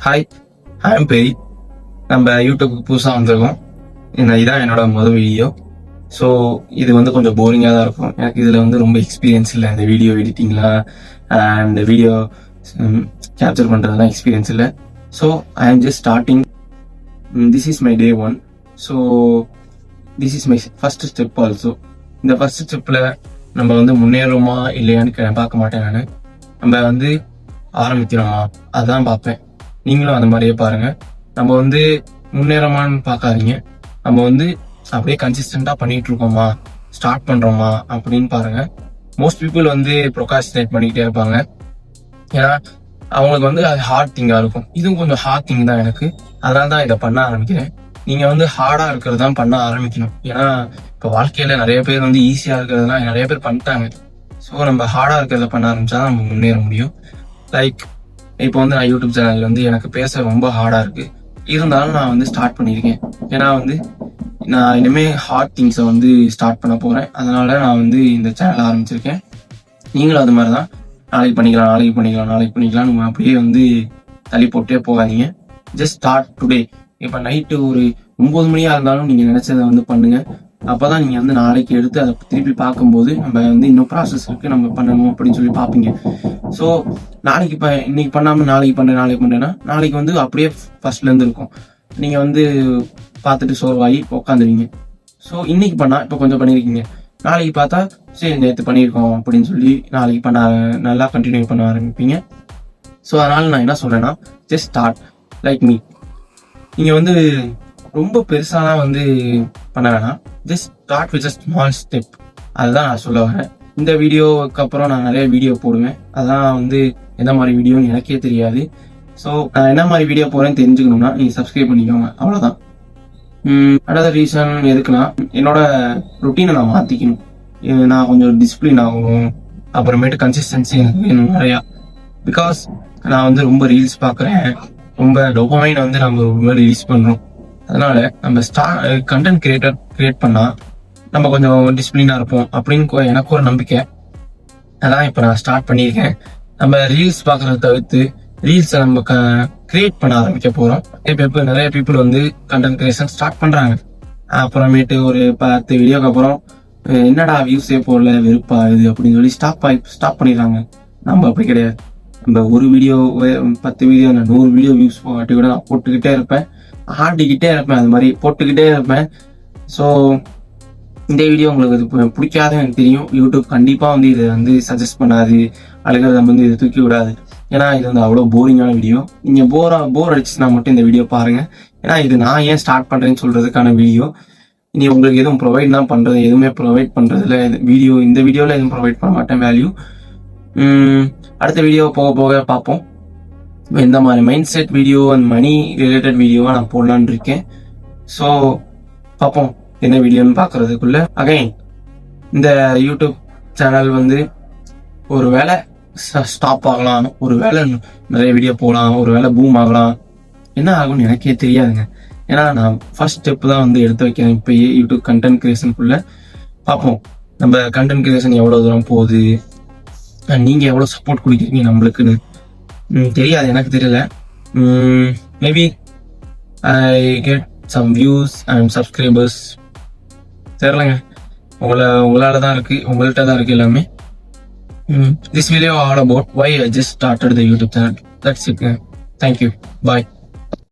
Hi, I'm பெரி. நம்ம யூடியூப்க்கு புதுசாக வந்திருக்கோம். இதான் என்னோட முதல் வீடியோ. ஸோ இது வந்து கொஞ்சம் போரிங்காக தான் இருக்கும். எனக்கு இதில் வந்து ரொம்ப எக்ஸ்பீரியன்ஸ் இல்லை. இந்த வீடியோ எடிட்டிங்லாம் அண்ட் வீடியோ கேப்சர் பண்ணுறதுலாம் எக்ஸ்பீரியன்ஸ் இல்லை. ஸோ ஐ ஆம் just starting. This is my day 1. So this is my first step also. இந்த ஃபர்ஸ்ட் ஸ்டெப்பில் நம்ம வந்து முன்னேறோமா இல்லையான்னு பார்க்க மாட்டேன். நம்ம வந்து ஆரம்பிக்கிறோமா அதான் பார்ப்பேன். நீங்களும் அந்த மாதிரியே பாருங்க. நம்ம வந்து முன்னேறமான்னு பார்க்காதீங்க. நம்ம வந்து அப்படியே கன்சிஸ்டண்டா பண்ணிட்டு இருக்கோமா, ஸ்டார்ட் பண்றோமா அப்படின்னு பாருங்க. மோஸ்ட் பீப்புள் வந்து ப்ரொகாஸ்டினேட் பண்ணிக்கிட்டே இருப்பாங்க. ஏன்னா அவங்களுக்கு வந்து அது ஹார்ட் திங்கா இருக்கும். இதுவும் கொஞ்சம் ஹார்ட் திங் தான் எனக்கு. அதனால தான் இதை பண்ண ஆரம்பிக்கிறேன். நீங்க வந்து ஹார்டா இருக்கிறது தான் பண்ண ஆரம்பிக்கணும். ஏன்னா இப்போ வாழ்க்கையில நிறைய பேர் வந்து ஈஸியா இருக்கிறதுலாம் நிறைய பேர் பண்ணிட்டாங்க. ஸோ நம்ம ஹார்டா இருக்கிறத பண்ண ஆரம்பிச்சா நம்ம முன்னேற முடியும். லைக் இப்போ வந்து நான் யூடியூப் சேனல் வந்து எனக்கு பேச ரொம்ப ஹார்டா இருக்கு. இருந்தாலும் நான் வந்து ஸ்டார்ட் பண்ணியிருக்கேன். ஏன்னா வந்து நான் இனிமே ஹார்ட் திங்ஸை வந்து ஸ்டார்ட் பண்ண போறேன். அதனால நான் வந்து இந்த சேனல் ஆரம்பிச்சிருக்கேன். நீங்களும் அது மாதிரி தான் நாளைக்கு பண்ணிக்கலாம் நம்ம அப்படியே வந்து தள்ளி போட்டே போகாதீங்க. Just start today. இப்போ நைட்டு ஒரு 9 மணியா இருந்தாலும் நீங்க நினைச்சதை வந்து பண்ணுங்க. அப்பதான் நீங்க வந்து நாளைக்கு எடுத்து அதை திருப்பி பார்க்கும்போது நம்ம வந்து இன்னும் ப்ராசஸ் இருக்கு, நம்ம பண்ணணும் அப்படின்னு சொல்லி பார்ப்பீங்க. ஸோ நாளைக்கு இன்னைக்கு பண்ணாம நாளைக்கு பண்றேன்னா நாளைக்கு வந்து அப்படியே ஃபர்ஸ்ட்ல இருந்து இருக்கும். நீங்க வந்து பார்த்துட்டு சோர்வாகி உட்காந்துருவீங்க. ஸோ இன்னைக்கு பண்ணா இப்போ கொஞ்சம் பண்ணியிருக்கீங்க, நாளைக்கு பார்த்தா சரி நேற்று பண்ணியிருக்கோம் அப்படின்னு சொல்லி நாளைக்கு நல்லா கண்டினியூ பண்ண ஆரம்பிப்பீங்க. ஸோ அதனால நான் என்ன சொல்றேன்னா, ஜஸ்ட் ஸ்டார்ட் லைக் மீ. நீங்க வந்து ரொம்ப பெருசாலாம் வந்து பண்ண வேணாம். Just start with small step. அதுதான் நான் சொல்ல வரேன். இந்த வீடியோவுக்கு அப்புறம் நான் நிறைய வீடியோ போடுவேன். அதான் வந்து எந்த மாதிரி வீடியோன்னு எனக்கே தெரியாது. ஸோ நான் என்ன மாதிரி வீடியோ போறேன்னு தெரிஞ்சுக்கணும்னா நீங்க சப்ஸ்கிரைப் பண்ணிக்கோங்க, அவ்வளோதான். அடுத்த ரீசன் எதுக்குன்னா, என்னோட ருட்டீனை நான் மாத்திக்கணும். நான் கொஞ்சம் டிசிப்ளின் ஆகணும். அப்புறமேட்டு கன்சிஸ்டன்சி எனக்கு வேணும் நிறையா. பிகாஸ் நான் வந்து ரொம்ப ரீல்ஸ் பார்க்குறேன். ரொம்ப டோபமைன் வந்து நம்ம ரொம்ப ரிலீஸ் பண்றோம். அதனால நம்ம கண்டென்ட் கிரியேட் பண்ணா நம்ம கொஞ்சம் டிசிப்ளினா இருப்போம் அப்படின்னு எனக்கு ஒரு நம்பிக்கை. அதான் இப்போ நான் ஸ்டார்ட் பண்ணியிருக்கேன். நம்ம ரீல்ஸ் பார்க்கறத தவிர்த்து ரீல்ஸை நம்ம கிரியேட் பண்ண ஆரம்பிக்க போறோம். நிறைய பீப்புள் வந்து கண்டென்ட் கிரியேஷன் ஸ்டார்ட் பண்றாங்க. அப்புறமேட்டு ஒரு 10 வீடியோக்கு அப்புறம் என்னடா வியூஸே போடல, வெறுப்பா இது அப்படின்னு சொல்லி ஸ்டாப் பண்ணிடுறாங்க. நம்ம அப்படி கிடையாது. நம்ம ஒரு வீடியோ 10 வீடியோ 100 வீடியோ வியூஸ் போகாட்டி கூட நான் போட்டுக்கிட்டே இருப்பேன், ஆடிக்கிட்டே இருப்பேன், அது மாதிரி போட்டுக்கிட்டே இருப்பேன். ஸோ இந்த வீடியோ உங்களுக்கு இது பிடிக்காதுன்னு எனக்கு தெரியும். யூடியூப் கண்டிப்பாக வந்து இதை வந்து சஜஸ்ட் பண்ணாது, அழுகிறத வந்து இதை தூக்கி விடாது. ஏன்னா இது வந்து அவ்வளோ போரிங்கான வீடியோ. நீங்கள் போர் அடிச்சுன்னா மட்டும் இந்த வீடியோ பாருங்க. ஏன்னா இது நான் ஏன் ஸ்டார்ட் பண்ணுறேன்னு சொல்றதுக்கான வீடியோ. இனி உங்களுக்கு எதுவும் எதுவுமே ப்ரொவைட் பண்ணுறதுல இந்த வீடியோவில் எதுவும் ப்ரொவைட் பண்ண மாட்டேன் வேல்யூ. அடுத்த வீடியோ போக பார்ப்போம். இந்த மாதிரி mind set video and money related வீடியோவா நான் போடலான்னு இருக்கேன். ஸோ பார்ப்போம் என்ன வீடியோன்னு பார்க்கறதுக்குள்ள. அகைன் இந்த யூடியூப் சேனல் வந்து ஒரு வேளை ஸ்டாப் ஆகலாம், ஒரு வேளை நிறைய வீடியோ போகலாம், ஒரு வேளை பூம் ஆகலாம். என்ன ஆகும்னு எனக்கே தெரியாதுங்க. ஏன்னா நான் ஃபர்ஸ்ட் ஸ்டெப் தான் வந்து எடுத்து வைக்கிறேன் இப்பயே யூடியூப் கண்டென்ட் கிரியேஷனுக்குள்ள. பார்ப்போம் நம்ம கண்டென்ட் கிரியேஷன் எவ்வளோ தூரம் போகுது, நீங்க எவ்வளவு சப்போர்ட் கொடுக்குறீங்க நம்மளுக்குன்னு தெரியாது, எனக்கு தெரியல. Maybe I get some views and subscribers, தெரியலங்க. உங்களால தான் இருக்கு, உங்கள்கிட்ட தான் இருக்கு எல்லாமே. This video all about why I just started the YouTube channel. That's it. Thank you. Bye.